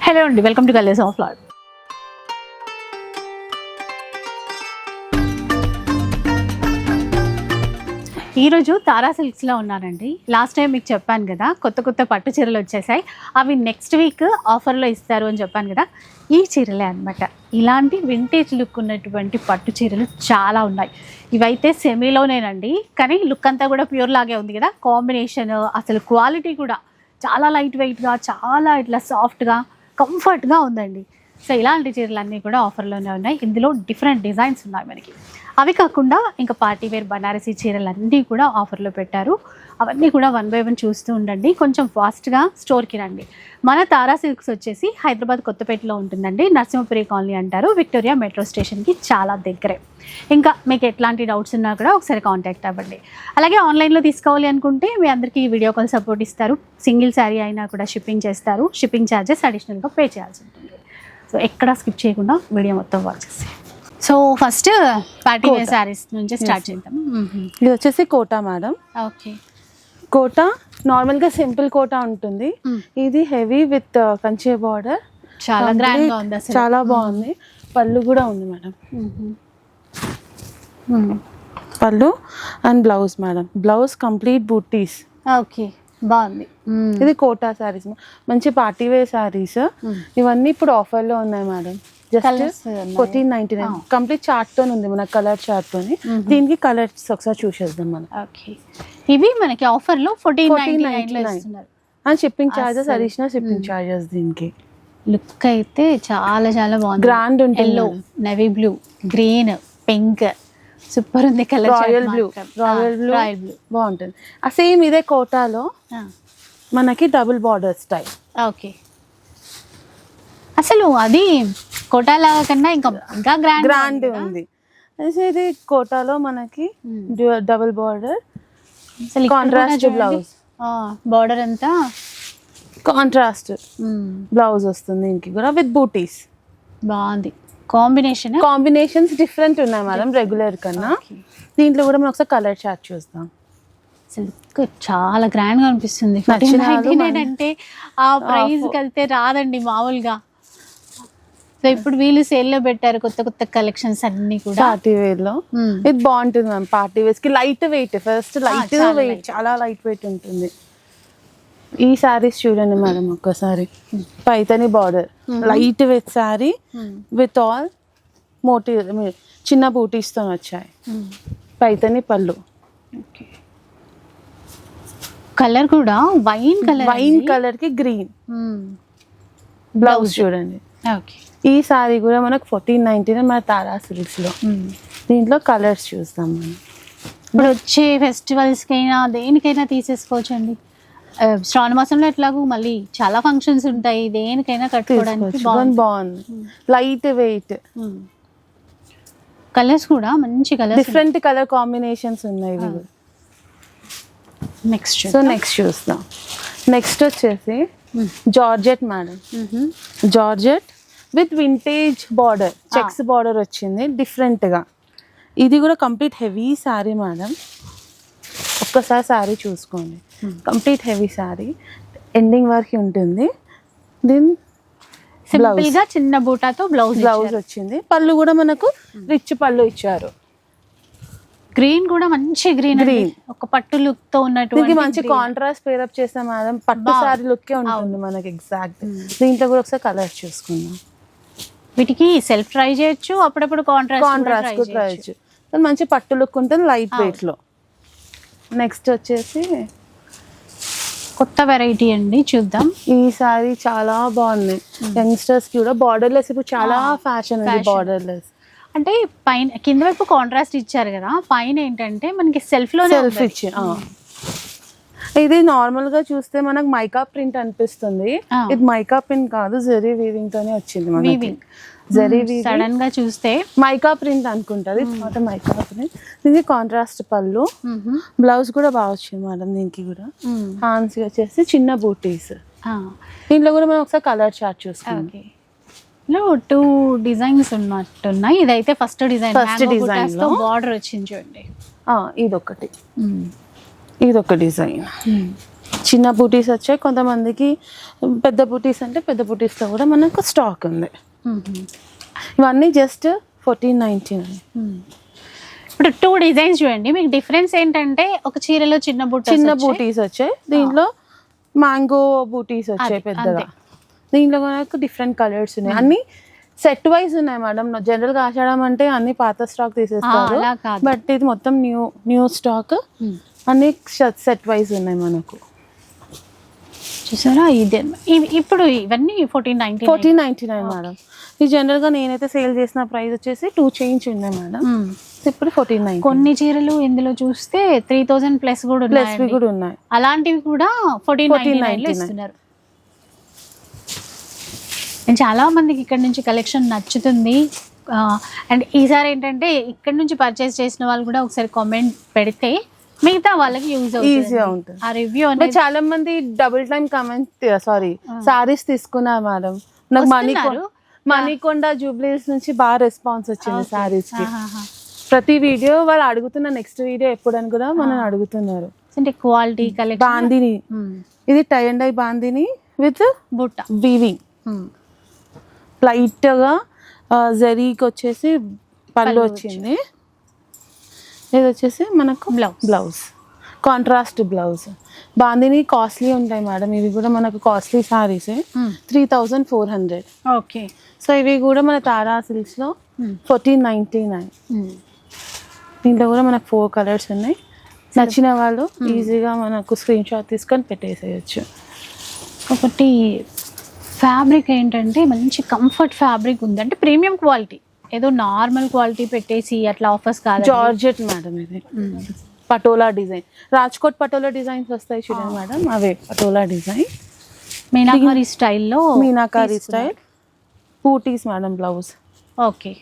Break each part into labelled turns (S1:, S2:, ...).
S1: Hello అండి, welcome to colours of lad. ఈరోజు తారా సిల్క్స్లో ఉన్నానండి. లాస్ట్ టైం మీకు చెప్పాను కదా, కొత్త కొత్త పట్టు చీరలు వచ్చేసాయి. అవి నెక్స్ట్ వీక్ ఆఫర్లో ఇస్తారు అని చెప్పాను కదా, ఈ చీరలే అనమాట. ఇలాంటి వింటేజ్ లుక్ ఉన్నటువంటి పట్టు చీరలు చాలా ఉన్నాయి. ఇవైతే సెమీలోనేనండి, కానీ లుక్ అంతా కూడా ప్యూర్ లాగే ఉంది కదా. కాంబినేషన్, అసలు క్వాలిటీ కూడా చాలా లైట్ వెయిట్గా, చాలా ఇట్లా సాఫ్ట్గా, కంఫర్ట్గా ఉందండి. సో ఇలాంటి చీరలన్నీ కూడా ఆఫర్లోనే ఉన్నాయి. ఇందులో డిఫరెంట్ డిజైన్స్ ఉన్నాయి మనకి. అవి కాకుండా ఇంకా పార్టీ వేర్ బనారసీ చీరలన్నీ కూడా ఆఫర్లో పెట్టారు. అవన్నీ కూడా వన్ బై వన్ చూస్తూ ఉండండి. కొంచెం ఫాస్ట్గా స్టోర్కి రండి. మన తారా సిల్క్స్ వచ్చేసి హైదరాబాద్ కొత్తపేటలో ఉంటుందండి. నరసింహపురి కాలనీ అంటారు. విక్టోరియా మెట్రో స్టేషన్కి చాలా దగ్గరే. ఇంకా మీకు ఎట్లాంటి డౌట్స్ ఉన్నా కూడా ఒకసారి కాంటాక్ట్ అవ్వండి. అలాగే ఆన్లైన్లో తీసుకోవాలి అనుకుంటే మీ అందరికీ వీడియో కాల్ సపోర్ట్ ఇస్తారు. సింగిల్ శారీ అయినా కూడా షిప్పింగ్ చేస్తారు. షిప్పింగ్ ఛార్జెస్ అడిషనల్గా పే చేయాల్సి ఉంటుంది. సో ఎక్కడ స్కిప్ చేయకుండా వీడియో మొత్తం వాచ్ చేసి. So first party wear saris నుంచి స్టార్ట్ చేద్దాం.
S2: ఇది వచ్చేసి కోటా మేడం.
S1: ఓకే,
S2: కోటా నార్మల్గా సింపుల్ కోటా ఉంటుంది. ఇది హెవీ విత్ కంచి బార్డర్,
S1: చాలా గ్రాండ్ గా ఉంది అసలు.
S2: చాలా బాగుంది. పళ్ళు కూడా ఉంది మేడం. పళ్ళు and blouse madam. Blouse complete బూటీస్.
S1: ఓకే, బాగుంది.
S2: ఇది కోటా శారీస్, మంచి పార్టీ వేర్ శారీస్. ఇవన్నీ ఇప్పుడు ఆఫర్లో ఉన్నాయి మేడం. జస్ట్ 1499. కంప్లీట్ చార్ట్ తో ఉంది, మన కలర్ చార్ట్ తోని. దీనికి కలర్స్ ఒకసారి చూసేద్దాం మనం.
S1: ఓకే, ఇవి మనకి ఆఫర్ లో 1499 ఇస్తున్నారు.
S2: And shipping charges, additional shipping charges. దీనికి
S1: లుక్ అయితే చాలా చాలా బాగుంది.
S2: గ్రాండ్ ఉంటుంది.
S1: Yellow, navy blue, green, pink, super ఉంది కలర్.
S2: రాయల్ బ్లూ బాగుంటుంది. ఆ సేమ్ ఇదే కోటాలో మనకి డబుల్ బార్డర్ స్టైల్.
S1: ఓకే, అసలు అది కోటాలా కన్నా ఇంకా ఇంకా
S2: గ్రాండ్ ఉంది. ఇది కోటాలో మనకి double border, contrast blouse.
S1: Border అంతా
S2: కాంట్రాస్ట్ బ్లౌజ్ వస్తుంది. దీనికి కూడా విత్ బూటీస్.
S1: బాగుంది. కాంబినేషన్స్
S2: డిఫరెంట్ ఉన్నాయి మేడం రెగ్యులర్ కన్నా. దీంట్లో కూడా మనం ఒకసారి కలర్ చార్ట్ చూద్దాం.
S1: అసలు చాలా గ్రాండ్ గా అనిపిస్తుంది. 1499 అంటే ఆ ప్రైస్ కలితే రాదండి మామూలుగా. సో ఇప్పుడు వీళ్ళు సేల్ లో పెట్టారు కొత్త కొత్త కలెక్షన్స్ అన్ని కూడా
S2: పార్టీ వేర్ లో. ఇది బాగుంటుంది మ్యామ్. పార్టీ వేర్స్ కి light weight, first light weight, చాలా లైట్ వెయిట్ ఉంటుంది. ఈ శారీస్ చూడండి మేడం ఒక్కసారి. Paithani border, light weight sari with all Motie, చిన్న బూటీస్ తో వచ్చాయి. పైతని పళ్ళు.
S1: కలర్ కూడా వైన్
S2: కలర్ కి గ్రీన్. బ్లౌజ్ చూడండి.
S1: ఓకే,
S2: ఈ సారీ కూడా మనకు 1499 మన తారా సిల్క్స్ లో. దీంట్లో కలర్స్ చూస్తాం మనం.
S1: ఇప్పుడు వచ్చే ఫెస్టివల్స్ కైనా దేనికైనా తీసేసుకోవచ్చండి. శ్రావణ మాసంలో ఎట్లాగూ మళ్ళీ చాలా ఫంక్షన్స్ ఉంటాయి, దేనికైనా కట్టుకోవడానికి
S2: బాగుంది. Light wait.
S1: కలర్స్ కూడా మంచి కలర్స్,
S2: డిఫరెంట్ కలర్ కాంబినేషన్స్ ఉన్నాయి. నెక్స్ట్ చూస్తాం. నెక్స్ట్ వచ్చేసి georgette madam. Georgette with vintage border, checks border వచ్చింది డిఫరెంట్ గా. ఇది కూడా కంప్లీట్ హెవీ శారీ మేడం. ఒక్కసారి శారీ చూసుకోండి. కంప్లీట్ హెవీ శారీ, ఎండింగ్ వరకు ఉంటుంది. దీని
S1: సింపుల్ గా చిన్న బూటాతో బ్లౌజ్
S2: వచ్చింది. పళ్ళు కూడా మనకు రిచ్ పళ్ళు ఇచ్చారు.
S1: గ్రీన్ కూడా మంచి గ్రీన్, ఒక పట్టు లుక్ తో ఉన్నటువంటి
S2: మంచి కాంట్రాస్ట్ పేరప్ చేస్తాం మేడం. పట్టు సారీ లుక్ ఉంటుంది మనకి ఎగ్జాక్ట్. దీంట్లో కూడా ఒకసారి కలర్ చూసుకుందాం.
S1: వీటికి సెల్ఫ్ ట్రై చేయొచ్చు, అప్పుడప్పుడు కాంట్రాస్ట్
S2: ట్రై చేయొచ్చు. మంచి పట్టు లుక్ ఉంటుంది లైట్ వెయిట్ లో. నెక్స్ట్ వచ్చేసి
S1: కొత్త వెరైటీ అండి, చూద్దాం.
S2: ఈ సారీ చాలా బాగుంది. యంగ్స్టర్స్ కి కూడా బార్డర్ లెస్ ఇప్పుడు చాలా ఫ్యాషన్ ఉంది. బార్డర్ లెస్
S1: అంటే పైన కింద వైపు కాంట్రాస్ట్ ఇచ్చారు కదా, పైన ఏంటంటే మనకి సెల్ఫ్
S2: ఇచ్చి. ఇది నార్మల్ గా చూస్తే మనకు మైకా ప్రింట్ అనిపిస్తుంది. ఇది మైకా ప్రింట్ కాదు, జరీ వీవింగ్ తోనే వచ్చింది మనకి. జరీ వీవింగ్
S1: సడన్ గా చూస్తే
S2: మైకా ప్రింట్ అనుకుంటది. Mica print. దీనికి కాంట్రాస్ట్ పళ్ళు, బ్లౌజ్ కూడా బాగా వచ్చింది మేడం. దీనికి కూడా హ్యాండ్స్ వచ్చేసి చిన్న బూటీస్. దీంట్లో కూడా మనం ఒకసారి కలర్ చార్ట్ చూస్తాం.
S1: 2 డిజైన్స్ ఉన్నట్టున్నాయి. ఇదైతే ఫస్ట్ డిజైన్ తో బార్డర్ వచ్చింది చూడండి.
S2: ఇదొక డిజైన్. చిన్న బూటీస్ వచ్చాయి, కొంతమందికి పెద్ద బూటీస్ అంటే పెద్ద బూటీస్తో కూడా మనకు స్టాక్ ఉంది. ఇవన్నీ జస్ట్ 1499.
S1: ఇప్పుడు 2 డిజైన్స్ చూడండి, మీకు డిఫరెన్స్ ఏంటంటే ఒక చీరలో చిన్న
S2: బూటీస్ వచ్చాయి, దీంట్లో మ్యాంగో బూటీస్ వచ్చాయి పెద్దగా. దీంట్లో మనకు డిఫరెంట్ కలర్స్ ఉన్నాయి, అన్ని సెట్ వైజ్ ఉన్నాయి మేడం. జనరల్ గా ఆషాఢం అంటే అన్ని పాత స్టాక్ తీసేస్తారు, బట్ ఇది మొత్తం న్యూ స్టాక్, అన్ని సెట్ వైజ్ ఉన్నాయి మనకు.
S1: చూసారా, ఇది ఇప్పుడు ఇవన్నీ 1499
S2: మేడం. ఇది జనరల్ గా నేనైతే సేల్ చేసిన ప్రైస్ వచ్చేసి 2 చేంజ్ ఉన్నాయి మేడం. ఇప్పుడు 1499.
S1: కొన్ని చీరలు ఇందులో చూస్తే 3000 ప్లస్ కూడా ఉన్నాయి, అలాంటివి కూడా 1499 ఇస్తున్నారు. చాలా మందికి ఇక్కడ నుంచి కలెక్షన్ నచ్చుతుంది. అండ్ ఈసారి ఏంటంటే ఇక్కడ నుంచి పర్చేస్ చేసిన వాళ్ళు కూడా ఒకసారి కామెంట్ పెడితే మిగతా వాళ్ళకి
S2: ఈజీగా ఉంటుంది
S1: ఆ రివ్యూ.
S2: చాలా మంది డబుల్ టైం కామెంట్ సారీస్ తీసుకున్నారు మేడం. నాకు మణికొండ జూబ్లీస్ నుంచి బాగా రెస్పాన్స్ వచ్చింది సారీస్ కి. ప్రతి వీడియో వాళ్ళు అడుగుతున్న నెక్స్ట్ వీడియో ఎప్పుడు అని కూడా మనం అడుగుతున్నారు.
S1: అంటే క్వాలిటీ కలెక్షన్.
S2: బాందిని, ఇది tie and dye bandhani with
S1: బుట్ట
S2: వీవింగ్. లైట్ గా జరీకి వచ్చేసి పళ్ళు వచ్చింది. ఇది వచ్చేసి మనకు blouse, contrast blouse. Bandhani costly ఉంటాయి మేడం, ఇవి కూడా మనకు కాస్ట్లీ సారీస్ 3400.
S1: ఓకే.
S2: సో ఇవి కూడా మన తారా సిల్క్స్ లో 1499. దీంట్లో కూడా మనకు 4 కలర్స్ ఉన్నాయి. నచ్చిన వాళ్ళు ఈజీగా మనకు స్క్రీన్ షాట్ తీసుకొని పెట్టేసేయచ్చు.
S1: ఒకటి ఫ్యాబ్రిక్ ఏంటంటే మంచి కంఫర్ట్ ఫ్యాబ్రిక్ ఉంది, అంటే ప్రీమియం క్వాలిటీ, ఏదో నార్మల్ క్వాలిటీ పెట్టేసి అట్లా ఆఫర్స్ కాదు.
S2: జార్జెట్ మేడం, ఇది పటోలా డిజైన్, రాజ్కోట్ పటోలా డిజైన్స్ వస్తాయి చూడండి మేడం, అవే పటోలా డిజైన్.
S1: మీనాకారి స్టైల్లో,
S2: మీనాకారి స్టైల్ బూటీస్ మేడం. బ్లౌజ్
S1: ఓకే,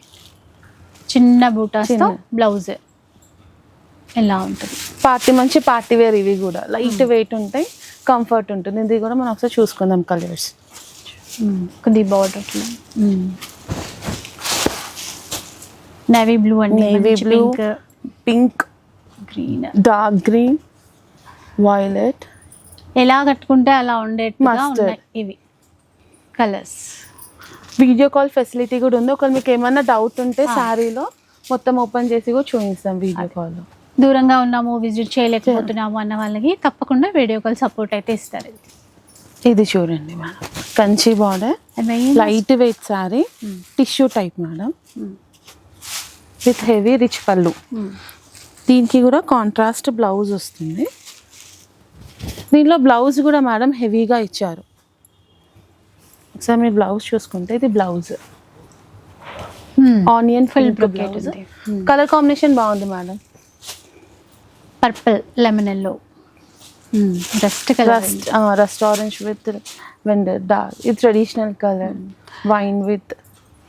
S1: చిన్న బూటాస్తో బ్లౌజ్ ఎలా ఉంటుంది.
S2: మంచి పార్టీ వేర్, ఇవి కూడా లైట్ వెయిట్ ఉంటాయి, కంఫర్ట్ ఉంటుంది. ఇది కూడా మనం ఒకసారి చూసుకుందాం కలర్స్.
S1: కొద్ది border navy blue and
S2: navy blue, pink,
S1: green,
S2: dark green, violet,
S1: ఎలా కట్టుకుంటే అలా ఉండేట్టుగా ఉన్నాయి ఇవి కలర్స్.
S2: వీడియో కాల్ ఫెసిలిటీ కూడా ఉంది, ఒకవేళ మీకు ఏమన్నా డౌట్ ఉంటే శారీలో మొత్తం ఓపెన్ చేసి కూడా చూపిస్తాం వీడియో కాల్.
S1: దూరంగా ఉన్నాము, విజిట్ చేయలేకపోతున్నాము అన్న వాళ్ళకి తప్పకుండా వీడియో కాల్ సపోర్ట్ అయితే ఇస్తారు.
S2: ఇది చూడండి madam, Kanchi border, light weight sari, tissue type madam, with heavy rich పళ్ళు. దీనికి కూడా కాంట్రాస్ట్ బ్లౌజ్ వస్తుంది. దీనిలో బ్లౌజ్ కూడా మేడం హెవీగా ఇచ్చారు. ఒకసారి మీరు బ్లౌజ్ చూసుకుంటే ఇది blouse onion fill blouse. Colour combination బాగుంది madam,
S1: purple lemon yellow,
S2: rust orange with vendor dark. ఇది ట్రెడిషనల్ కలర్, వైన్ విత్.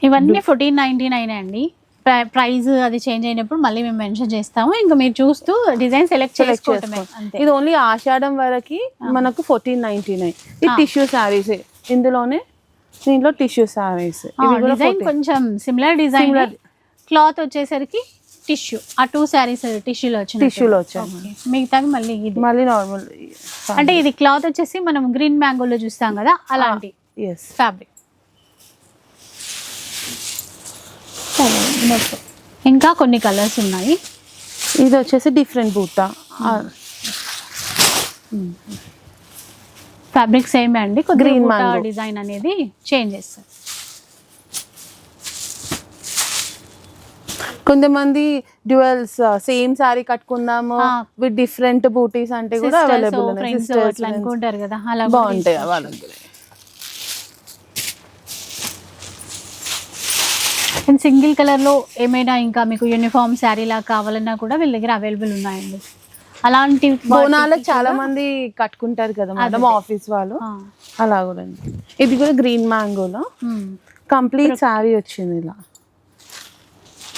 S1: ఇవన్నీ 1499 అండి. ప్రైస్ అది చేంజ్ అయినప్పుడు మళ్ళీ మేము మెన్షన్ చేస్తాము, ఇంకా మీరు చూస్తూ డిజైన్ సెలెక్ట్ చేసుకోవటమే.
S2: ఇది ఓన్లీ ఆషాఢం వరకు మనకు 1499. ఇది టిష్యూ శారీస్, ఇందులోనే దీంట్లో టిష్యూ శారీస్.
S1: డిజైన్ కొంచెం సిమిలర్ డిజైన్, క్లాత్ వచ్చేసరికి టిష్యూ. ఆ 2 శారీస్ టిష్యూలో వచ్చాయి, మిగతావి మళ్ళీ నార్మల్. అంటే ఇది క్లాత్ వచ్చేసి మనం గ్రీన్ మ్యాంగోలో చూస్తాం కదా, అలాంటి ఫ్యాబ్రిక్. ఇంకా కొన్ని కలర్స్ ఉన్నాయి.
S2: ఇది వచ్చేసి డిఫరెంట్ బూటా,
S1: ఫ్యాబ్రిక్ సేమ్ అండి, గ్రీన్ డిజైన్ అనేది చేంజ్ చేస్తారు.
S2: కొంతమంది డ్యూయల్స్ సేమ్ సారీ కట్టుకుందాము విత్ డిఫరెంట్ బూటీస్ అంటే కూడా అవైలబుల్
S1: అనుకుంటారు కదా, అలా
S2: బాగుంటాయి వాళ్ళకి.
S1: సింగిల్ కలర్ లో ఏమైనా ఇంకా మీకు యూనిఫామ్ శారీ లాగా కావాలన్నా కూడా వీళ్ళ దగ్గర అవైలబుల్ ఉన్నాయండి. అలాంటి
S2: బోనాలకు చాలా మంది కట్టుకుంటారు కదా మేడం, ఆఫీస్ వాళ్ళు, అలా కూడా. ఇది కూడా గ్రీన్ మ్యాంగోలో కంప్లీట్ శారీ వచ్చింది, ఇలా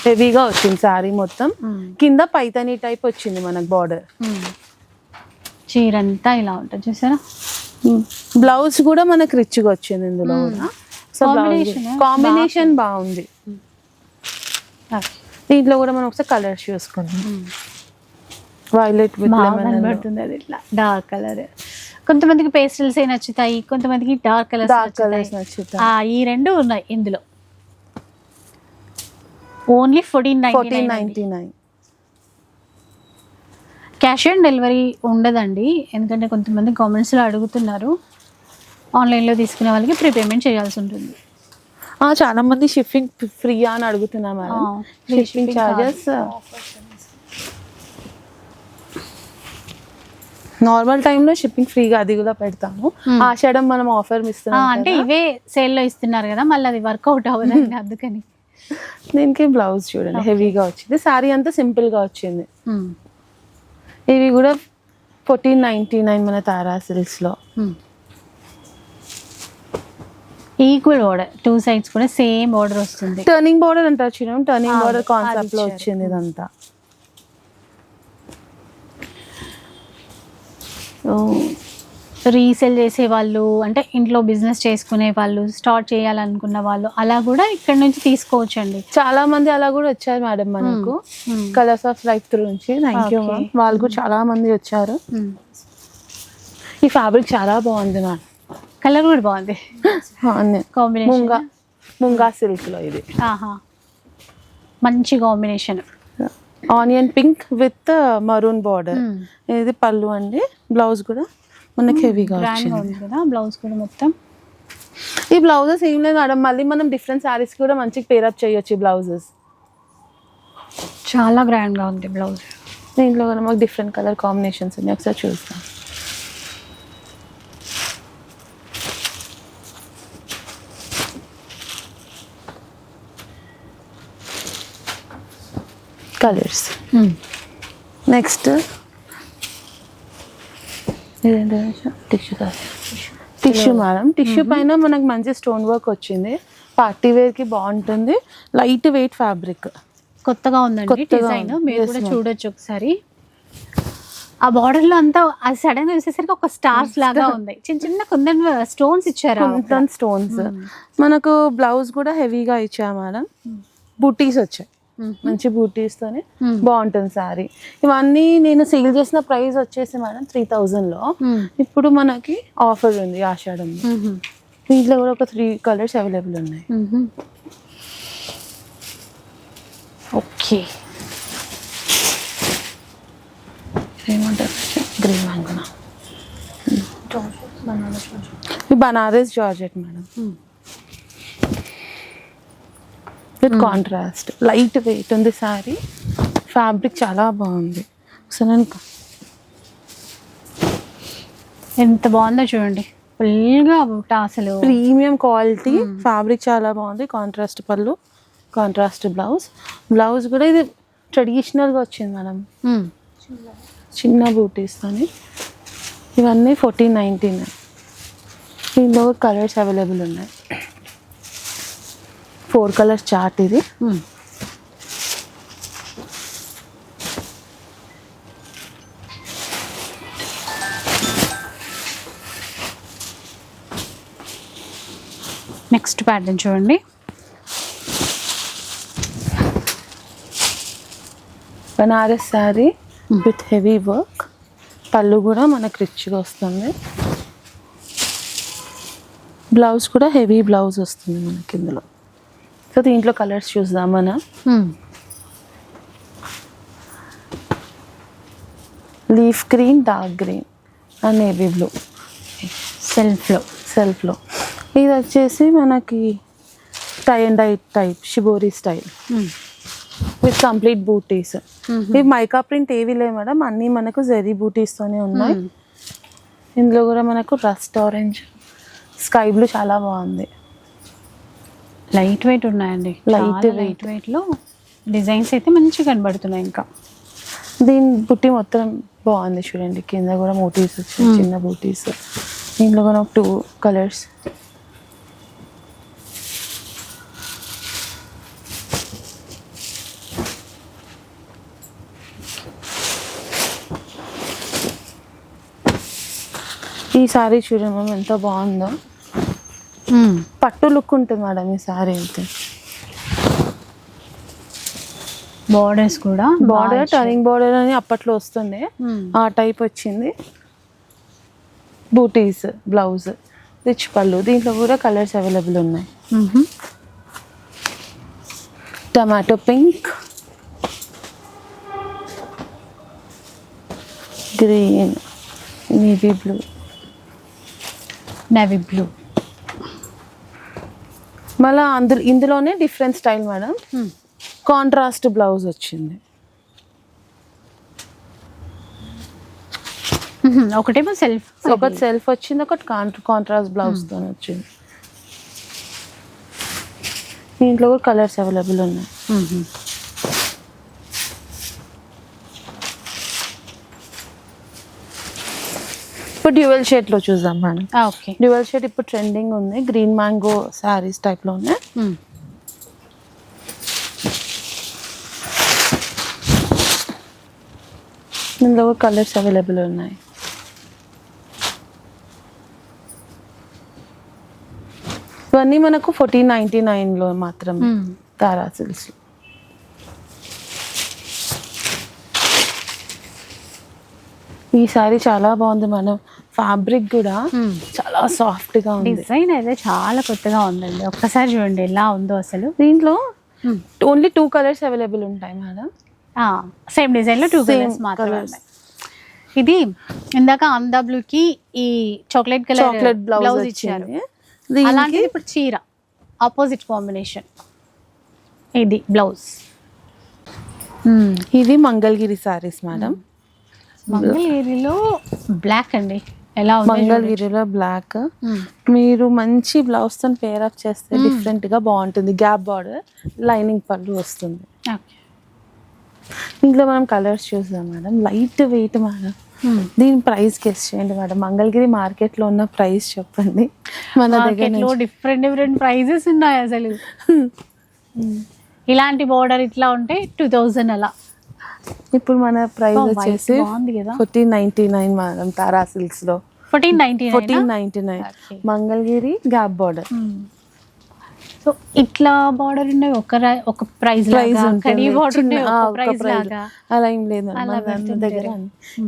S2: హెవీగా వచ్చింది శారీ మొత్తం. కింద పైతానీ టైప్ వచ్చింది మనకు బార్డర్.
S1: చీర అంతా ఇలా ఉంటుంది చూసారా.
S2: బ్లౌజ్ కూడా మనకు రిచ్గా వచ్చింది ఇందులో కూడా. సో కాంబినేషన్ బాగుంది. దీంట్లో కూడా మనం ఒకసారి కలర్స్ చూసుకుందాం. వైలెట్ విత్ లెమన్
S1: పడుతుంది, అది ఇట్లా డార్క్ కలర్. కొంతమందికి పేస్టల్స్ ఏ నచ్చుతాయి, కొంతమందికి డార్క్
S2: డార్క్ కలర్స్
S1: కలర్స్
S2: నచ్చుతాయి.
S1: ఈ రెండు ఉన్నాయి ఇందులో. ఓన్లీ 1499. క్యాష్ ఆన్ డెలివరీ ఉండదండి, ఎందుకంటే కొంతమంది కామెంట్స్లో అడుగుతున్నారు. ఆన్లైన్లో తీసుకునే వాళ్ళకి ప్రీపేమెంట్ చేయాల్సి ఉంటుంది.
S2: చాలా మంది షిప్పింగ్ ఫ్రీ అని అడుగుతున్నారు మేడం. షిప్పింగ్ చార్జెస్ నార్మల్ టైంలో షిప్పింగ్ ఫ్రీగా అది కూడా పెడతాము. ఆషాఢం మనం ఆఫర్ ఇస్తున్నాం
S1: అంటే ఇవే సేల్లో ఇస్తున్నారు కదా, మళ్ళీ అది వర్కౌట్ అవ్వదండి, అందుకని.
S2: దీనికి బ్లౌజ్ చూడండి హెవీగా వచ్చింది, శారీ అంతా సింపుల్ గా వచ్చింది. ఇవి కూడా 1499 మన తారా సిల్క్స్ లో.
S1: ఈక్వల్ బోర్డర్, 2 sides కూడా సేమ్ బోర్డర్ వస్తుంది.
S2: టర్నింగ్ బోర్డర్ అంటారు చూడండి, టర్నింగ్ బోర్డర్ కాన్సెప్ట్ లో వచ్చింది ఇదంతా.
S1: రీసేల్ చేసే వాళ్ళు, అంటే ఇంట్లో బిజినెస్ చేసుకునే వాళ్ళు, స్టార్ట్ చేయాలనుకున్న వాళ్ళు అలా కూడా ఇక్కడ నుంచి తీసుకోవచ్చు అండి.
S2: చాలా మంది అలా కూడా వచ్చారు మేడం మనకు, కలర్స్ ఆఫ్ లైఫ్ త్రూ నుంచి. థ్యాంక్ యూ మ్యామ్, వాళ్ళు కూడా చాలా మంది వచ్చారు. ఈ ఫ్యాబ్రిక్ చాలా బాగుంది మేడం,
S1: కలర్ కూడా బాగుంది, కాంబినేషన్
S2: ముంగా సిల్క్ లో ఇది.
S1: మంచి combination,
S2: onion pink with maroon border. ఇది పళ్ళు అండి, బ్లౌజ్ కూడా మనకి హెవీగా వచ్చింది
S1: కదా. బ్లౌజ్ కూడా మొత్తం
S2: ఈ బ్లౌజెస్ ఏం లేదు మేడం, మళ్ళీ మనం డిఫరెంట్ శారీస్ కూడా మంచిగా పేరప్ చేయొచ్చు. బ్లౌజెస్
S1: చాలా గ్రాండ్ గా ఉంది బ్లౌజ్.
S2: దీంట్లో కూడా మాకు డిఫరెంట్ కలర్ కాంబినేషన్స్ ఉన్నాయి, ఒకసారి చూస్తాం. Colours. Next tissue madam, tissue పైన మనకు మంచి స్టోన్ వర్క్ వచ్చింది, పార్టీ వేర్ కి బాగుంటుంది. లైట్ వెయిట్ ఫ్యాబ్రిక్,
S1: కొత్తగా ఉందండి డిజైన్, మీరు కూడా చూడొచ్చు ఒకసారి. ఆ బార్డర్ లో అంతా అది సడన్ గా చూసేసరికి ఒక స్టార్స్ లాగా ఉంది, చిన్న చిన్న కుందన్ స్టోన్స్ ఇచ్చారు.
S2: కుందన్ స్టోన్స్. మనకు బ్లౌజ్ కూడా హెవీగా ఇచ్చారు మేడం, బూటీస్ వచ్చాయి, మంచి బూటీస్ తోనే బాగుంటుంది సారీ. ఇవన్నీ నేను సేల్ చేసిన ప్రైస్ వచ్చేసి మేడం 3000 లో. ఇప్పుడు మనకి ఆఫర్ ఉంది ఆషాఢం. దీంట్లో కూడా ఒక 3 కలర్స్ అవైలబుల్ ఉన్నాయి.
S1: ఓకే,
S2: ఏమంటారు green mango, Banaras georgette madam with contrast. Light weight ఉంది శారీ, ఫ్యాబ్రిక్ చాలా బాగుంది.
S1: ఎంత బాగుందో చూడండి, ఫుల్గా అసలు
S2: ప్రీమియం క్వాలిటీ ఫ్యాబ్రిక్ చాలా బాగుంది. కాంట్రాస్ట్ పళ్ళు, కాంట్రాస్ట్ బ్లౌజ్. బ్లౌజ్ కూడా ఇది ట్రెడిషనల్గా వచ్చింది మేడం, చిన్న బూటీస్తోని. ఇవన్నీ 1499. దీనిలో కలర్స్ అవైలబుల్ ఉన్నాయి, 4 కలర్స్ చార్ట్ ఇది.
S1: నెక్స్ట్ ప్యాటర్న్ చూడండి,
S2: Banaras sari with heavy work. పళ్ళు కూడా మనకు రిచ్గా వస్తుంది, బ్లౌజ్ కూడా హెవీ బ్లౌజ్ వస్తుంది మనకి ఇందులో. సో దీంట్లో కలర్స్ చూద్దాం మనం. Leaf green, dark green and navy blue సెల్ఫ్లో. ఇది వచ్చేసి మనకి tie and dye type shibori style with complete butis. ఇవి మైకా ప్రింట్ ఏవి లేవు మేడం, అన్నీ మనకు జెరీ బూటీస్తోనే ఉన్నాయి. ఇందులో కూడా మనకు రస్ట్ ఆరెంజ్, స్కై బ్లూ చాలా బాగుంది.
S1: లైట్ వెయిట్ ఉన్నాయండి, లైట్ వెయిట్లో డిజైన్స్ అయితే మంచిగా కనబడుతున్నాయి. ఇంకా
S2: దీని బుట్టి మొత్తం బాగుంది చూడండి, కింద కూడా మోటీస్ వచ్చాయి, చిన్న బూటీస్. దీంట్లో కూడా 2 కలర్స్. ఈ సారీ చూడండి మ్యామ్ ఎంత బాగుందో, పట్టు లుక్ ఉంటుంది మేడం ఈ సారీ అయితే.
S1: బార్డర్స్ కూడా
S2: బార్డర్ టర్నింగ్ బార్డర్ అని అప్పట్లో వస్తుండే, ఆ టైప్ వచ్చింది. బూటీస్ బ్లౌజ్, రిచ్ పళ్ళు. దీంట్లో కూడా కలర్స్ అవైలబుల్ ఉన్నాయి. Tomato pink, green, navy blue,
S1: navy blue.
S2: మళ్ళీ ఇందులోనే different style madam. Contrast blouse వచ్చింది.
S1: ఒకటేమో సెల్ఫ్,
S2: ఒకటి సెల్ఫ్ వచ్చింది, ఒకటి కాంట్రాస్ట్ బ్లౌజ్ తో వచ్చింది. దీంట్లో కూడా కలర్స్ అవైలబుల్ ఉన్నాయి. ఇప్పుడు డ్యూయల్ షేడ్ లో చూద్దాం మేడం.
S1: ఓకే.
S2: డ్యూయల్ షేడ్ ఇప్పుడు ట్రెండింగ్ ఉంది. గ్రీన్ మ్యాంగో శారీస్ టైప్ లో ఉన్నాయి. ఇందులో కలర్స్ అవైలబుల్ ఉన్నాయి. ఇవన్నీ మనకు 1499 లో మాత్రమే తారా సిల్క్స్. ఈ సారీ చాలా బాగుంది మేడం. ఫ్యాబ్రిక్ కూడా చాలా సాఫ్ట్ గా ఉంది.
S1: డిజైన్ అయితే చాలా కొత్తగా ఉందండి. ఒక్కసారి చూడండి ఎలా ఉందో అసలు.
S2: దీంట్లో ఓన్లీ 2 కలర్స్ అవైలబుల్ ఉంటాయి మేడం.
S1: సేమ్ డిజైన్ లో 2 కలర్స్ మాత్రమే ఉన్నాయి. ఇది ఇందాక అందా బ్లూ కి ఈ చాక్లెట్ కలర్ బ్లౌజ్ ఇచ్చారు. అలాంటిది ఇప్పుడు చీర ఆపోజిట్ కాంబినేషన్. ఇది బ్లౌజ్.
S2: ఇది మంగళగిరి సారీస్ మేడం.
S1: మంగళగిరిలో బ్లాక్ అండి. ఎలా ఉంది?
S2: మంగళగిరిలో బ్లాక్. మీరు మంచి బ్లౌజ్ తో పేర్ అప్ చేస్తే డిఫరెంట్ గా బాగుంటుంది. గ్యాప్ బార్డర్, లైనింగ్ పళ్ళు వస్తుంది. ఇంట్లో మనం కలర్స్ చూద్దాం మేడం. Light weight madam. దీని ప్రైస్ గెస్ చేయండి మేడం. మంగళగిరి మార్కెట్ లో ఉన్న ప్రైస్ చెప్పండి. మన దగ్గర
S1: డిఫరెంట్ ప్రైజెస్ ఉన్నాయి అసలు. ఇలాంటి బోర్డర్ ఇట్లా ఉంటే 2000 అలా.
S2: ఇప్పుడు మన ప్రైస్ వచ్చేసి 1499 మేడం. తారా సిల్క్స్ లో 1499 మంగళగిరి గ్యాప్ బార్డర్.
S1: సో ఇట్లా బార్డర్ ఉండే ఒక ప్రైస్
S2: అలా ఏం లేదు దగ్గర.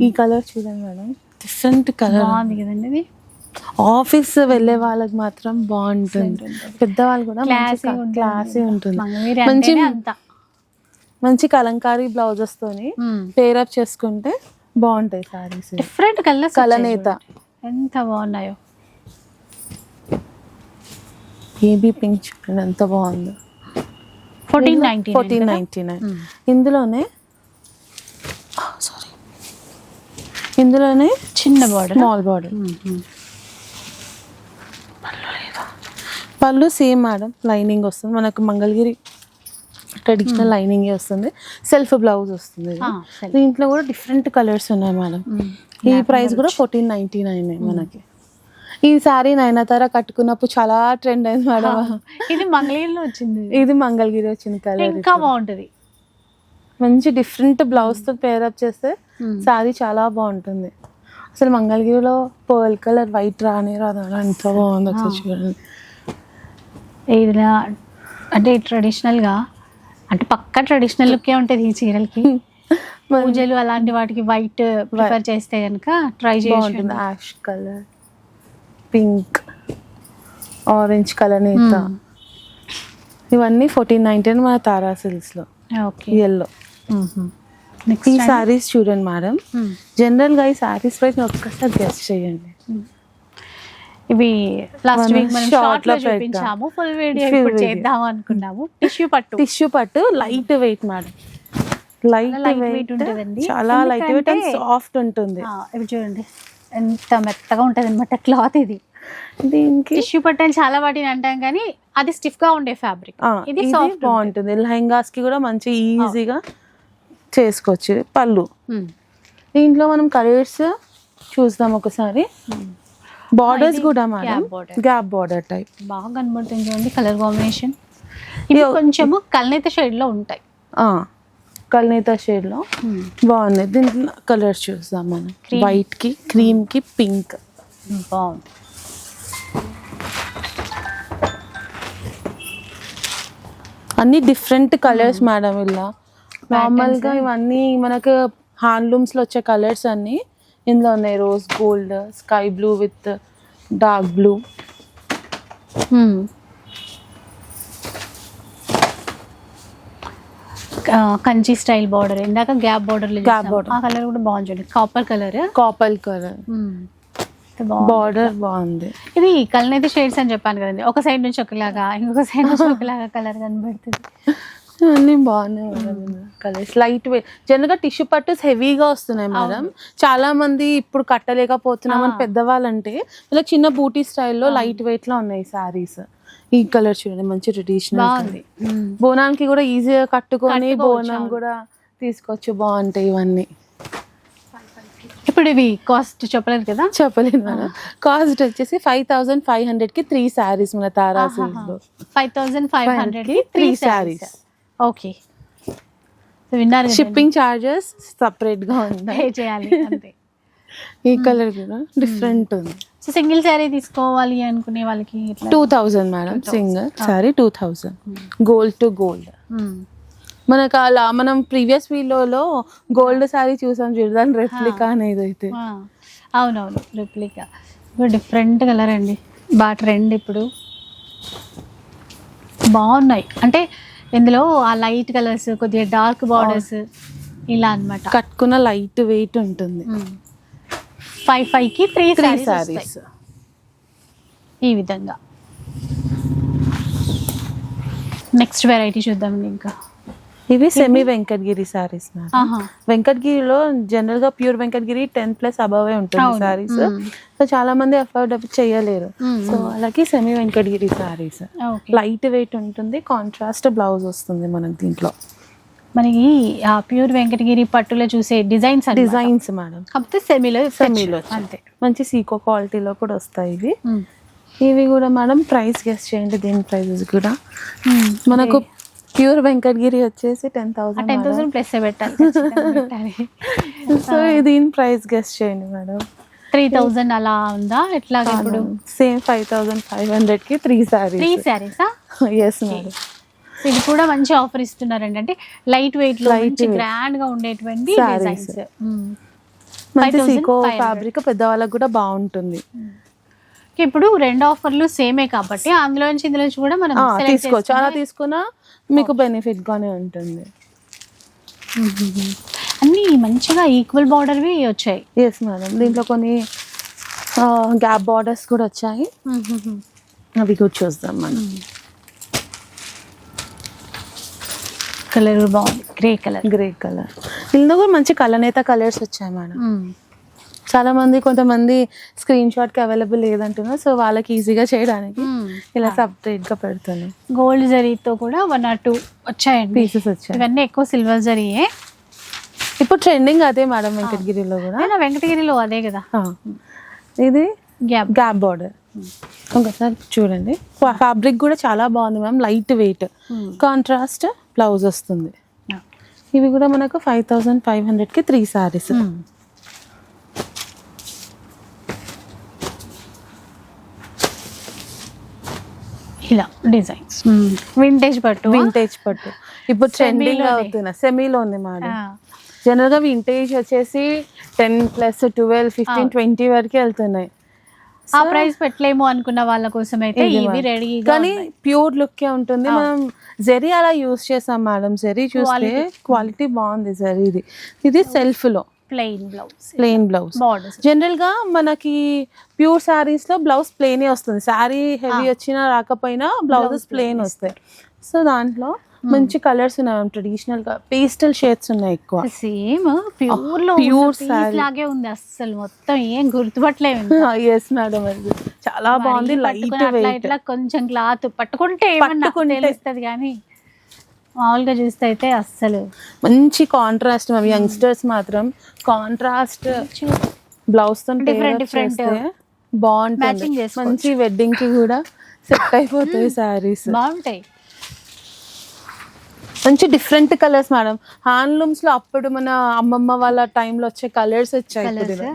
S2: ఈ కలర్ చూడండి మేడం, డిఫరెంట్ కలర్
S1: బాగుంది కదండి. ఇది
S2: ఆఫీస్ వెళ్ళే వాళ్ళకి మాత్రం బాగుంటుంది. పెద్దవాళ్ళు కూడా క్లాసీ ఉంటుంది. మంచి కలంకారీ బ్లౌజెస్ తోని పేరప్ చేసుకుంటే బాగుంటాయి సారీస్.
S1: డిఫరెంట్ కలర్స్,
S2: కలనేత
S1: ఎంత బాగున్నాయో.
S2: బేబీ పింక్ చూడండి ఎంత బాగుందో.
S1: 1499.
S2: ఇందులోనే
S1: చిన్న బార్డర్,
S2: స్మాల్ బార్డర్. పళ్ళు సేమ్ మేడం, లైనింగ్ వస్తుంది మనకు. మంగళగిరి ట్రెడిషనల్ లైనింగ్ వస్తుంది. సెల్ఫ్ బ్లౌజ్ వస్తుంది. దీంట్లో కూడా డిఫరెంట్ కలర్స్ ఉన్నాయి మేడం. ఈ ప్రైస్ కూడా 1499 మనకి. ఈ సారీ నయనతార కట్టుకున్నప్పుడు చాలా ట్రెండ్ అయింది మేడం.
S1: ఇది మంగళగిరిలో వచ్చింది.
S2: ఇది మంగళగిరి వచ్చిన కలర్,
S1: ఇంకా బాగుంటది.
S2: మంచి డిఫరెంట్ బ్లౌజ్ తో పేరప్ చేస్తే సారీ చాలా బాగుంటుంది. అసలు మంగళగిరిలో పర్ల్ కలర్ వైట్ రాని రాదు, ఎంత బాగుంది ఒకసారి చూడండి.
S1: ఇలా అంటే ట్రెడిషనల్గా, అంటే పక్కా ట్రెడిషనల్ లుక్కే ఉంటుంది ఈ చీరలకి. పూజలు అలాంటి వాటికి వైట్ ప్రిఫర్ చేస్తే కనుక ట్రై చేయండి.
S2: Ash colour, pink, orange colour నేత, ఇవన్నీ 1499 మన తారా సిల్క్స్ లో. ఎల్లో. ఈ సారీస్ చూడండి మేడం. జనరల్ గా ఈ సారీస్ ప్రైస్ ఒక్కసారి గెస్ చేయండి.
S1: ఇవి లాస్ట్ వీక్ మనం షార్ట్ లో చూపించాము, ఫుల్ వీడియో ఇప్పుడు చేద్దాం అనుకున్నాము. టిష్యూ పట్టు
S2: light weight madam. Light weight ఉంటుందండి, చాలా లైట్ వెయిట్ అండ్ సాఫ్ట్ ఉంటుంది.
S1: ఇవి చూడండి ఎంత మెత్తగా ఉంటుంది అనమాట క్లాత్. ఇది
S2: దీనికి
S1: టిష్యూ పట్టు అని చాలా వాటిని అంటాం, కానీ అది స్టిఫ్ గా ఉండే ఫ్యాబ్రిక్. ఇది సాఫ్ట్
S2: బాగుంటుంది. లెహంగాస్ కి కూడా మంచి ఈజీగా చేసుకోవచ్చు. పళ్ళు. దీంట్లో మనం కలర్స్ చూద్దాం ఒకసారి. బార్డర్స్ కూడా మేడం గ్యాప్ బార్డర్ టైప్
S1: బాగా కనబడుతుంది చూడండి. కలర్ కాంబినేషన్ ఇది కొంచెము కల్నేత షేడ్ లో ఉంటాయి.
S2: కల్నేత షేడ్ లో బాగుంది. దీంట్లో కలర్స్ చూద్దాం మనం. వైట్ కి, క్రీమ్ కి, పింక్.
S1: బాగుంది.
S2: అన్ని డిఫరెంట్ కలర్స్ మేడం. ఇలా నార్మల్ గా ఇవన్నీ మనకు హ్యాండ్లూమ్స్ లో వచ్చే కలర్స్ అన్ని ఇందులో ఉన్నాయి rose gold, sky blue with dark blue.
S1: Kanchi style border, ఇందాక గ్యాప్ బార్డర్,
S2: Gap border.
S1: ఆ కలర్ కూడా బాగుంది చూడండి, copper colour.
S2: Copper colour border బాగుంది.
S1: ఇది కల్నేతి షేడ్స్ అని చెప్పాను కదండి, ఒక సైడ్ నుంచి ఒకలాగా ఇంకొక సైడ్ నుంచి ఒకలాగా కలర్ కనబడుతుంది.
S2: అన్నీ బాగున్నాయి మేడం కలర్స్. లైట్ వెయిట్, జనరల్గా టిష్యూ పట్టుస్ హెవీగా వస్తున్నాయి మేడం. చాలా మంది ఇప్పుడు కట్టలేకపోతున్నామని పెద్దవాళ్ళంటే ఇలా చిన్న బూటీ స్టైల్లో లైట్ వెయిట్ లో ఉన్నాయి సారీస్. ఈ కలర్ చూడండి మంచి ట్రెడిషనల్
S1: బాగుంది.
S2: బోనానికి కూడా ఈజీగా కట్టుకొని బోనం కూడా తీసుకోవచ్చు. బాగుంటాయి ఇవన్నీ.
S1: ఇప్పుడు ఇవి కాస్ట్ చెప్పలేదు కదా?
S2: చెప్పలేదు మేడం. కాస్ట్ వచ్చేసి 5500 కి 3 సారీస్ మన తారా సిల్క్ లో.
S1: 5500 కి 3 సారీస్. ఓకే, విన్నారు.
S2: షిప్పింగ్ చార్జెస్ సపరేట్ గా
S1: పే
S2: ఉన్నాయి.
S1: చేయాలి అంతే.
S2: ఈ కలర్ కూడా డిఫరెంట్ ఉంది.
S1: సో సింగిల్ శారీ తీసుకోవాలి అనుకునే వాళ్ళకి
S2: 2000 madam single sorry 2000. Gold to gold. మనకు అలా మనం ప్రీవియస్ వీడియోలో గోల్డ్ సారీ చూసాం చూడదాని రెప్లికా అనేది అయితే.
S1: అవునవును, రెప్లికా. ఇప్పుడు డిఫరెంట్ కలర్ అండి, బాగా ట్రెండ్ ఇప్పుడు. బాగున్నాయి అంటే ఇందులో ఆ లైట్ కలర్స్, కొద్దిగా డార్క్ బార్డర్స్ ఇలా అన్నమాట.
S2: కట్టుకున్న లైట్ వెయిట్ ఉంటుంది.
S1: 55 కి 3
S2: సారీస్.
S1: సారీస్ ఈ విధంగా. నెక్స్ట్ వెరైటీ చూద్దాం ఇంకా.
S2: ఇవి సెమీ వెంకటగిరి సారీస్ మేడం. వెంకటగిరిలో జనరల్ గా ప్యూర్ వెంకటగిరి 10+ అబవ్ ఉంటుంది సారీస్. సో చాలా మంది అఫోర్డబుల్ చేయలేరు. సో అలాగే semi Venkatagiri saris light weight ఉంటుంది. కాంట్రాస్ట్ బ్లౌజ్ వస్తుంది మనకి దీంట్లో.
S1: మనకి ఆ ప్యూర్ వెంకటగిరి పట్టులో చూసే డిజైన్స్
S2: మేడం.
S1: కాకపోతే సెమీలో అంతే.
S2: మంచి సీకో క్వాలిటీలో కూడా వస్తాయి ఇవి. ఇవి కూడా మేడం ప్రైస్ గెస్ చేయండి. దీని ప్రైజెస్ కూడా మనకు ప్యూర్ వెంకటగిరి వచ్చేసి 10,000
S1: ప్లస్ పెట్టాలి.
S2: సో దీని ప్రైస్ గెస్ చేయండి మేడం.
S1: 3000 అలా ఉందా ఎట్లా? ఇప్పుడు
S2: సేమ్ 5500 కి 3
S1: సారీస్.
S2: Yes madam.
S1: ఇది కూడా మంచి ఆఫర్ ఇస్తున్నారండి. అంటే లైట్ వెయిట్ లో మంచి గ్రాండ్ గా ఉండేటువంటి డిజైన్స్.
S2: మంచి సీకో ఫ్యాబ్రిక్ పెద్దవాళ్ళకి కూడా బాగుంటుంది.
S1: ఇప్పుడు రెండు ఆఫర్లు సేమే కాబట్టి అందులో నుంచి ఇందులో నుంచి కూడా మనం
S2: తీసుకోవచ్చు. అలా తీసుకున్నా మీకు బెనిఫిట్ గానే ఉంటుంది.
S1: అన్ని మంచిగా ఈక్వల్ బార్డర్వి వచ్చాయి.
S2: Yes madam. దీంట్లో కొన్ని గ్యాప్ బార్డర్స్ కూడా వచ్చాయి. అవి కూడా చూద్దాం మనం.
S1: కలర్ బాగుంది, గ్రే కలర్.
S2: ఇందులో కూడా మంచి కలనేత కలర్స్ వచ్చాయి మేడం. చాలా మంది కొంతమంది స్క్రీన్ షాట్ కి అవైలబుల్ లేదంటున్నారు. సో వాళ్ళకి ఈజీగా చేయడానికి ఇలా సపరేట్ గా పెడతాను.
S1: గోల్డ్ జరీతో కూడా 1 or 2 వచ్చాయండి,
S2: పీసెస్ వచ్చాయి.
S1: ఇవన్నీ ఎక్కువ సిల్వర్ జరీయే.
S2: ఇప్పుడు ట్రెండింగ్ అదే మేడం వెంకటగిరిలో కూడా.
S1: వెంకటగిరిలో అదే కదా.
S2: ఇది గ్యాప్ బార్డర్. ఒకసారి చూడండి. ఫ్యాబ్రిక్ కూడా చాలా బాగుంది ma'am. Light weight, contrast blouse వస్తుంది. ఇవి కూడా మనకు 5500 కి 3 సారీస్.
S1: ఇలా డిజైన్స్. వింటేజ్ పట్టు
S2: ఇప్పుడు ట్రెండింగ్ అవుతున్నా. సెమీలో ఉంది మేడం. జనరల్ గా వింటేజ్ వచ్చేసి 10+, 12, 15, 20 వరకు వెళ్తున్నాయి.
S1: ఆ ప్రైస్ పెట్టలేము అనుకున్న వాళ్ళ కోసం అయితే ఇవి రెడీ.
S2: కానీ ప్యూర్ లుక్ ఉంటుంది. మనం జరీ అలా యూస్ చేసాం మేడం. జరీ చూస్తే క్వాలిటీ బాగుంది జరీది. ఇది సెల్ఫ్ లో ప్లెయిన్ బ్లౌజ్. జనరల్ గా మనకి ప్యూర్ సారీస్ లో బ్లౌజ్ ప్లెయినే వస్తుంది. సారీ హెవీ వచ్చినా రాకపోయినా బ్లౌజెస్ ప్లెయిన్ వస్తాయి. సో దాంట్లో మంచి కలర్స్ ఉన్నాయి. ట్రెడిషనల్ గా పేస్టల్ షేడ్స్ ఉన్నాయి ఎక్కువ.
S1: సేమ్ ప్యూర్ సారీ లాగే ఉంది. అసలు మొత్తం ఏం గుర్తుపట్టలేదు.
S2: Yes madam. అది చాలా బాగుంది. Light weight.
S1: ఇట్లా కొంచెం క్లాత్ పట్టుకుంటే తెలుస్తుంది కానీ మామూలుగా చూస్తే అయితే అస్సలు.
S2: మంచి కాంట్రాస్ట్. మేము యంగ్స్టర్స్ మాత్రం కాంట్రాస్ట్ బ్లౌజ్ తో డిఫరెంట్ బాగుంటుంది. మంచి వెడ్డింగ్ కి కూడా సెట్ అయిపోతాయి సారీస్.
S1: బాగుంటాయి.
S2: మంచి డిఫరెంట్ కలర్స్ మేడం. హ్యాండ్లూమ్స్ లో అప్పుడు మన అమ్మమ్మ వాళ్ళ టైంలో వచ్చే కలర్స్ వచ్చాయి.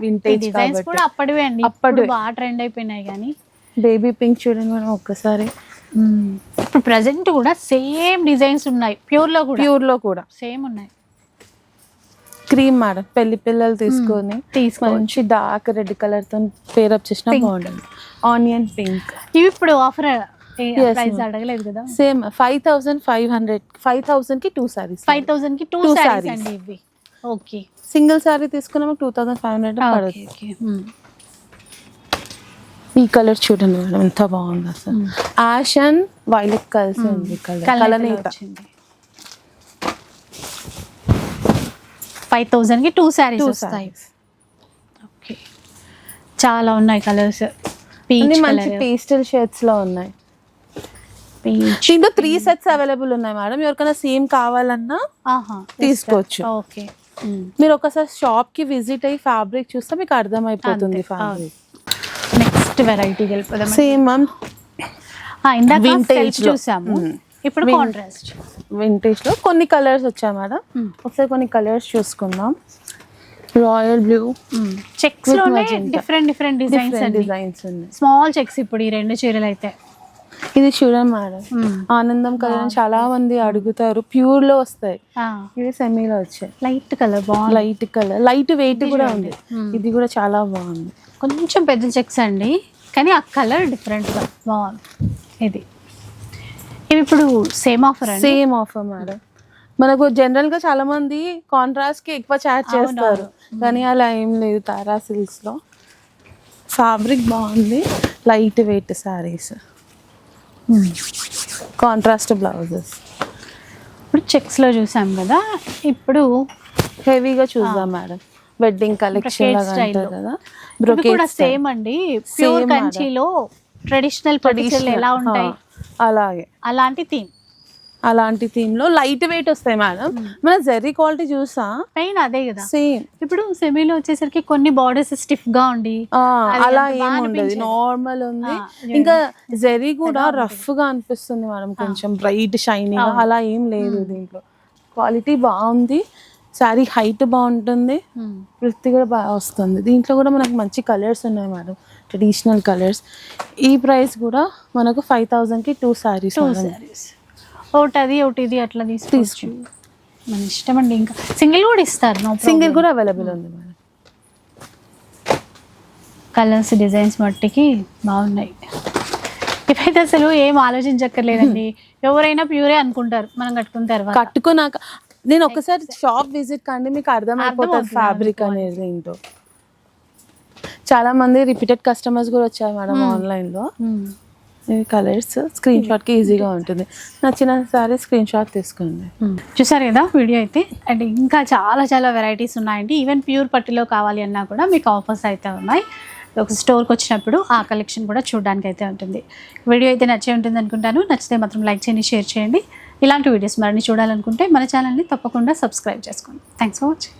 S2: వింటేజ్
S1: డిజైన్స్ కూడా అప్పటివే అండి. అప్పుడు బాగా ట్రెండ్ అయిపోయినాయి. కానీ
S2: బేబీ పింక్ చూడండి మనం ఒక్కసారి.
S1: ఇప్పుడు ప్రెసెంట్ కూడా సేమ్ డిజైన్స్ ఉన్నాయి. ప్యూర్ లో కూడా
S2: సేమ్ ఉన్నాయి. క్రీమ్ మేడం, పెళ్లి పిల్లలు తీసుకొని
S1: తీసుకోవచ్చు.
S2: మంచి డార్క్ రెడ్ కలర్ తో పేరప్ చేసిన బాగుంటుంది. Onion pink.
S1: ఇవి ఇప్పుడు ఆఫర్
S2: Yes,
S1: ప్రైస్
S2: ma'am.
S1: అడగలేదు కదా.
S2: సేమ్ 5,500, 5,000 కి 2 సారీస్.
S1: 5,000 కి 2
S2: Two
S1: సారీస్
S2: sarees.
S1: అండి ఇవి. ఓకే
S2: సింగిల్ సారీ తీసుకున్నాము 2,500 పడుతుంది.
S1: ఓకే.
S2: ఈ కలర్ చూడండి మేడం ఎంత బాగుంది అసలు. యాష్ అండ్ వైలెట్ కలిసి ఉంది కలనేత.
S1: 5,000 కి 2 సారీస్ వస్తాయి. ఓకే చాలా ఉన్నాయి కలర్స్.
S2: అన్ని
S1: పీచ్
S2: మంచి
S1: కలర్,
S2: పేస్టల్ షేడ్స్ లో ఉన్నాయి.
S1: పీచ్.
S2: దీంట్లో 3 సెట్స్ అవైలబుల్ ఉన్నాయి మేడం. ఎవరికైనా సేమ్ కావాలన్నా
S1: ఆహా
S2: తీసుకోవచ్చు.
S1: ఓకే
S2: మీరు ఒకసారి షాప్ కి విజిట్ అయ్యి ఫ్యాబ్రిక్ చూస్తే మీకు అర్థమైపోతుంది ఫ్యాబ్రిక్.
S1: నెక్స్ట్ వెరైటీ వెళ్ళిపోదాం.
S2: సేమ్ మ్యామ్
S1: ఇందాక
S2: Vintage
S1: self
S2: లో.
S1: చూసాము, ఇప్పుడు కాంట్రాస్ట్.
S2: వింటేజ్ లో కొన్ని కలర్స్ వచ్చాయి మేడం. ఒకసారి కొన్ని కలర్స్ చూసుకుందాం. రాయల్ బ్లూ,
S1: చెక్స్
S2: With
S1: లోనే
S2: magenta.
S1: Different different designs
S2: different
S1: అండి.
S2: డిజైన్స్ ఉన్నాయి.
S1: స్మాల్ చెక్స్ ఇప్పుడు ఈ 2 చీరలు అయితే.
S2: ఇది చూడండి మేడం, ఆనందం కలర్ చాలా మంది అడుగుతారు. ప్యూర్ లో వస్తాయి. ఇవి సెమీలో వచ్చాయి.
S1: లైట్ కలర్ బాగుంది,
S2: లైట్ కలర్, లైట్ వెయిట్ కూడా ఉంది. ఇది కూడా చాలా బాగుంది.
S1: కొంచెం పెద్ద చెక్స్ అండి, కానీ ఆ కలర్ డిఫరెంట్ గా బాగుంది. ఇది ఇవి ఇప్పుడు సేమ్ ఆఫర్ అండి.
S2: Same offer madam. మనకు జనరల్ గా చాలా మంది కాంట్రాస్ట్ కి ఎక్కువ చార్జ్ చేస్తారు, కానీ అలా ఏం లేదు. తారా సిల్క్స్ లో ఫ్యాబ్రిక్ బాగుంది. Light wait saris, contrast blouses.
S1: ఇప్పుడు చెక్స్ లో చూసాం కదా, ఇప్పుడు
S2: హెవీగా చూద్దాం మేడం. వెడ్డింగ్ కలెక్షన్
S1: Brocade
S2: లాగా
S1: style
S2: అంటారు
S1: లో.
S2: కదా,
S1: ఇవి కూడా
S2: బ్రొకేట్
S1: సేమ్ అండి. ప్యూర్
S2: Same
S1: కంచిలో ట్రెడిషనల్ పట్టిచీరలు ఎలా ఉంటాయి
S2: అలాగే
S1: అలాంటి థీమ్.
S2: అలాంటి థీమ్ లో లైట్ వెయిట్ వస్తాయి మేడం. మన జెర్రీ క్వాలిటీ చూసా
S1: మెయిన్ అదే కదా.
S2: సేమ్.
S1: ఇప్పుడు సెమీలో వచ్చేసరికి కొన్ని బార్డర్స్ స్టిఫ్ గా ఉండి అది
S2: అలా
S1: అంత
S2: ఏం
S1: బాగా
S2: ఉండదు,
S1: అనిపించదు.
S2: నార్మల్ ఉంది. ఇంకా జెర్రీ కూడా రఫ్ గా అనిపిస్తుంది మేడం, కొంచెం బ్రైట్ షైనింగ్. అలా ఏం లేదు దీంట్లో. క్వాలిటీ బాగుంది, శారీ హైట్ బాగుంటుంది, వృత్తి కూడా బాగా వస్తుంది. దీంట్లో కూడా మనకు మంచి కలర్స్ ఉన్నాయి మేడం, ట్రెడిషనల్ కలర్స్. ఈ ప్రైస్ కూడా మనకు 5,000 కి 2 సారీస్.
S1: 2 సారీస్, ఒకటి అది ఒకటి ఇది అట్లా తీసుకోవచ్చు. మన ఇష్టం అండి. ఇంకా సింగిల్ కూడా ఇస్తారు, నో
S2: సింగిల్ కూడా అవైలబుల్ ఉంది మేడం.
S1: కలర్స్ డిజైన్స్ మట్టికి బాగున్నాయి. ఇవైతే అసలు ఏం ఆలోచించక్కర్లేదండి. ఎవరైనా ప్యూరే అనుకుంటారు మనం కట్టుకున్న తర్వాత.
S2: కట్టుకున్నాక నేను ఒకసారి షాప్ విజిట్ కండి, మీకు అర్థమైపోతుంది ఫ్యాబ్రిక్ అనేది ఏంటో. చాలా మంది రిపీటెడ్ కస్టమర్స్ కూడా వచ్చారు మేడం ఆన్లైన్ లో. కలర్స్ స్క్రీన్ షాట్ కి ఈజీగా ఉంటుంది. నచ్చిన సారీ స్క్రీన్ షాట్ తీసుకోండి.
S1: చూసారు కదా వీడియో అయితే. అండ్ ఇంకా చాలా చాలా వెరైటీస్ ఉన్నాయండి. ఈవెన్ ప్యూర్ పట్టులో కావాలి అన్నా కూడా మీకు ఆఫర్స్ అయితే ఉన్నాయి. ఒక స్టోర్కి వచ్చినప్పుడు ఆ కలెక్షన్ కూడా చూడడానికి అయితే ఉంటుంది. వీడియో అయితే నచ్చే ఉంటుంది అనుకుంటాను. నచ్చితే మాత్రం లైక్ చేయండి, షేర్ చేయండి. ఇలాంటి వీడియోస్ మరిన్ని చూడాలనుకుంటే మన ఛానల్ని తప్పకుండా సబ్స్క్రైబ్ చేసుకోండి. Thanks for watching.